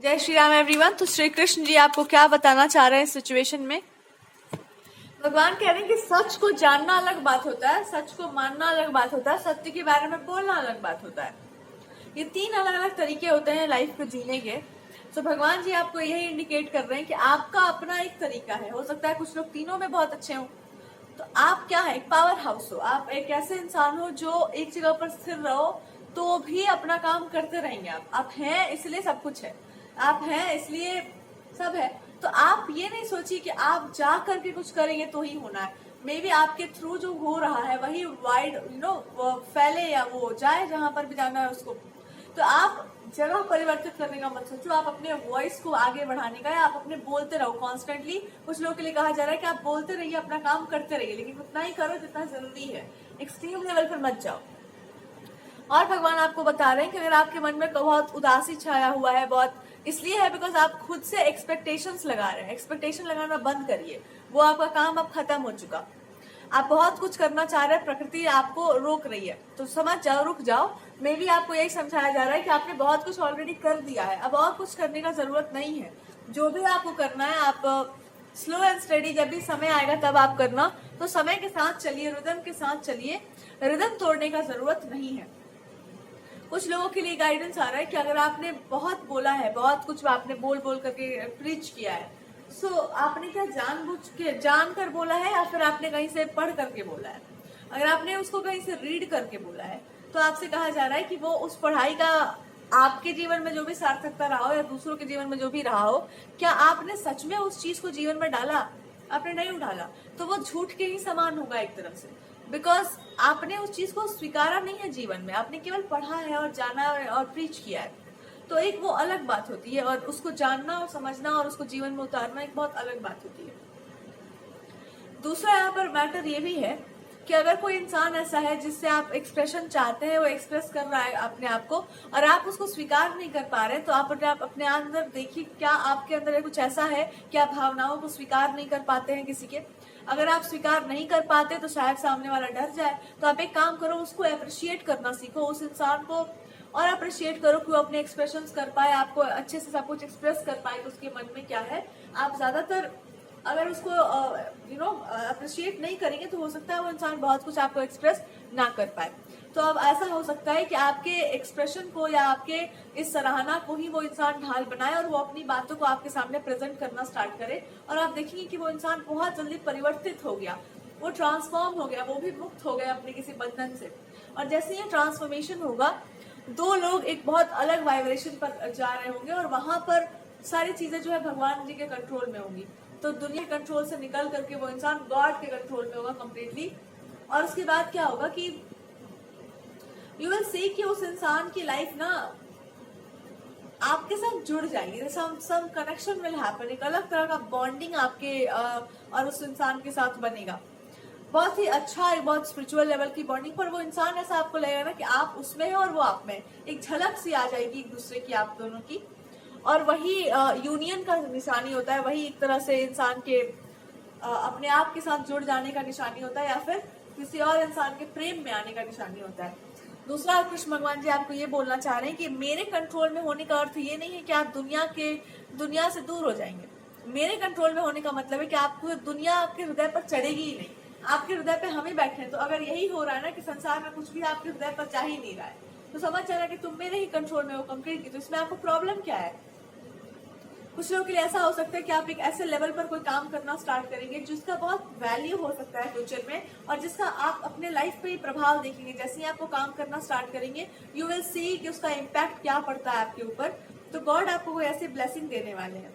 जय श्री राम एवरीवन। तो श्री कृष्ण जी आपको क्या बताना चाह रहे हैं इस सिचुएशन में? भगवान कह रहे हैं कि सच को जानना अलग बात होता है, सच को मानना अलग बात होता है, सत्य के बारे में बोलना अलग बात होता है। ये तीन अलग अलग तरीके होते हैं लाइफ को जीने के। तो भगवान जी आपको यही इंडिकेट कर रहे हैं कि आपका अपना एक तरीका है। हो सकता है कुछ लोग तीनों में बहुत अच्छे हों, तो आप क्या है, एक पावर हाउस हो, आप एक ऐसे इंसान हो जो एक जगह पर स्थिर रहो तो भी अपना काम करते रहेंगे। आप हैं इसलिए सब कुछ है, आप हैं इसलिए सब है। तो आप ये नहीं सोचिए कि आप जा करके कुछ करेंगे तो ही होना है। मे बी आपके थ्रू जो हो रहा है वही वाइड फैले या वो जाए जहां पर भी जाना है उसको। तो आप जगह परिवर्तित करने का मत सोचो, आप अपने वॉइस को आगे बढ़ाने का है। आप अपने बोलते रहो कॉन्स्टेंटली। कुछ लोगों के लिए कहा जा रहा है कि आप बोलते रहिए, अपना काम करते रहिए, लेकिन उतना ही करो जितना जरूरी है। एक्सट्रीम लेवल पर मत जाओ। और भगवान आपको बता रहे हैं कि अगर आपके मन में बहुत उदासी छाया हुआ है, बहुत इसलिए है बिकॉज आप खुद से एक्सपेक्टेशंस लगा रहे हैं। एक्सपेक्टेशन लगाना बंद करिए, वो आपका काम अब खत्म हो चुका। आप बहुत कुछ करना चाह रहे हैं, प्रकृति आपको रोक रही है, तो समझ जाओ, रुक जाओ। मे बी आपको यही समझाया जा रहा है कि आपने बहुत कुछ ऑलरेडी कर दिया है, अब और कुछ करने का जरूरत नहीं है। जो भी आपको करना है आप स्लो एंड स्टडी, जब भी समय आएगा तब आप करना। तो समय के साथ चलिए, रिदम के साथ चलिए, रिदम तोड़ने का जरूरत नहीं है। कुछ लोगों के लिए गाइडेंस आ रहा है कि अगर आपने बहुत बोला है, बहुत कुछ आपने बोल बोल करके प्रीच किया है, सो आपने क्या जानबूझ के जानकर बोला है या फिर आपने कहीं से पढ़ करके बोला है? अगर आपने उसको कहीं से रीड करके बोला है तो आपसे कहा जा रहा है कि वो उस पढ़ाई का आपके जीवन में जो भी सार्थकता रहा हो या दूसरों के जीवन में जो भी रहा हो, क्या आपने सच में उस चीज को जीवन में डाला? आपने नहीं डाला तो वो झूठ के ही समान होगा एक तरफ से, बिकॉज आपने उस चीज को स्वीकारा नहीं है जीवन में। आपने केवल पढ़ा है और जाना है और प्रीच किया है, तो एक वो अलग बात होती है। और उसको जानना और समझना और उसको जीवन में उतारना एक बहुत अलग बात होती है। दूसरा यहाँ पर मैटर ये भी है कि अगर कोई इंसान ऐसा है जिससे आप एक्सप्रेशन चाहते हैं, वो एक्सप्रेस कर रहा है अपने आप को और आप उसको स्वीकार नहीं कर पा रहे, तो आप अपने अंदर देखिए, क्या आपके अंदर कुछ ऐसा है कि आप भावनाओं को स्वीकार नहीं कर पाते हैं किसी के? अगर आप स्वीकार नहीं कर पाते तो शायद सामने वाला डर जाए। तो आप एक काम करो, उसको अप्रिशिएट करना सीखो, उस इंसान को और अप्रिशिएट करो कि वो अपने एक्सप्रेशंस कर पाए, आपको अच्छे से सब कुछ एक्सप्रेस कर पाए कि उसके मन में क्या है। आप ज्यादातर अगर उसको अप्रिशिएट नहीं करेंगे तो हो सकता है वो इंसान बहुत कुछ आपको एक्सप्रेस ना कर पाए। तो अब ऐसा हो सकता है कि आपके एक्सप्रेशन को या आपके इस सराहना को ही वो इंसान ढाल बनाए और वो अपनी बातों को आपके सामने प्रेजेंट करना स्टार्ट करे, और आप देखेंगे कि वो इंसान बहुत जल्दी परिवर्तित हो गया, वो ट्रांसफॉर्म हो गया, वो भी मुक्त हो गया अपने किसी बंधन से। और जैसे ये ट्रांसफॉर्मेशन होगा, दो लोग एक बहुत अलग वाइब्रेशन पर जा रहे होंगे और वहां पर सारी चीजें जो है भगवान जी के कंट्रोल में होंगी। तो दुनिया कंट्रोल से निकल करके वो इंसान गॉड के कंट्रोल में होगा कम्प्लीटली। और उसके बाद क्या होगा कि यू विल सी कि उस इंसान की लाइफ ना आपके साथ जुड़ जाएगी, सम कनेक्शन विल हैपन, एक अलग तरह का बॉन्डिंग आपके और उस इंसान के साथ बनेगा। बहुत ही अच्छा, एक बहुत स्पिरिचुअल लेवल की बॉन्डिंग, पर वो इंसान ऐसा आपको लगेगा ना कि आप उसमें है और वो आप में, एक झलक सी आ जाएगी एक दूसरे की, आप दोनों की। और वही यूनियन का निशानी होता है, वही एक तरह से इंसान के अपने आप के साथ जुड़ जाने का निशानी होता है, या फिर किसी और इंसान के प्रेम में आने का निशानी होता है। दूसरा, कृष्ण भगवान जी आपको ये बोलना चाह रहे हैं कि मेरे कंट्रोल में होने का अर्थ ये नहीं है कि आप दुनिया से दूर हो जाएंगे। मेरे कंट्रोल में होने का मतलब है कि आपको दुनिया आपके हृदय पर चढ़ेगी ही नहीं, आपके हृदय पे हम ही बैठे हैं। तो अगर यही हो रहा है ना कि संसार में कुछ भी आपके हृदय पर जा ही नहीं रहा है, तो समझ जाना कि तुम मेरे ही कंट्रोल में हो कम्प्लीटली। तो इसमें आपको प्रॉब्लम क्या है? कुछ लोगों के लिए ऐसा हो सकता है कि आप एक ऐसे लेवल पर कोई काम करना स्टार्ट करेंगे जिसका बहुत वैल्यू हो सकता है फ्यूचर में, और जिसका आप अपने लाइफ पे ही प्रभाव देखेंगे। जैसे ही आप वो काम करना स्टार्ट करेंगे, यू विल सी कि उसका इम्पैक्ट क्या पड़ता है आपके ऊपर। तो गॉड आपको कोई ऐसी ब्लेसिंग देने वाले हैं।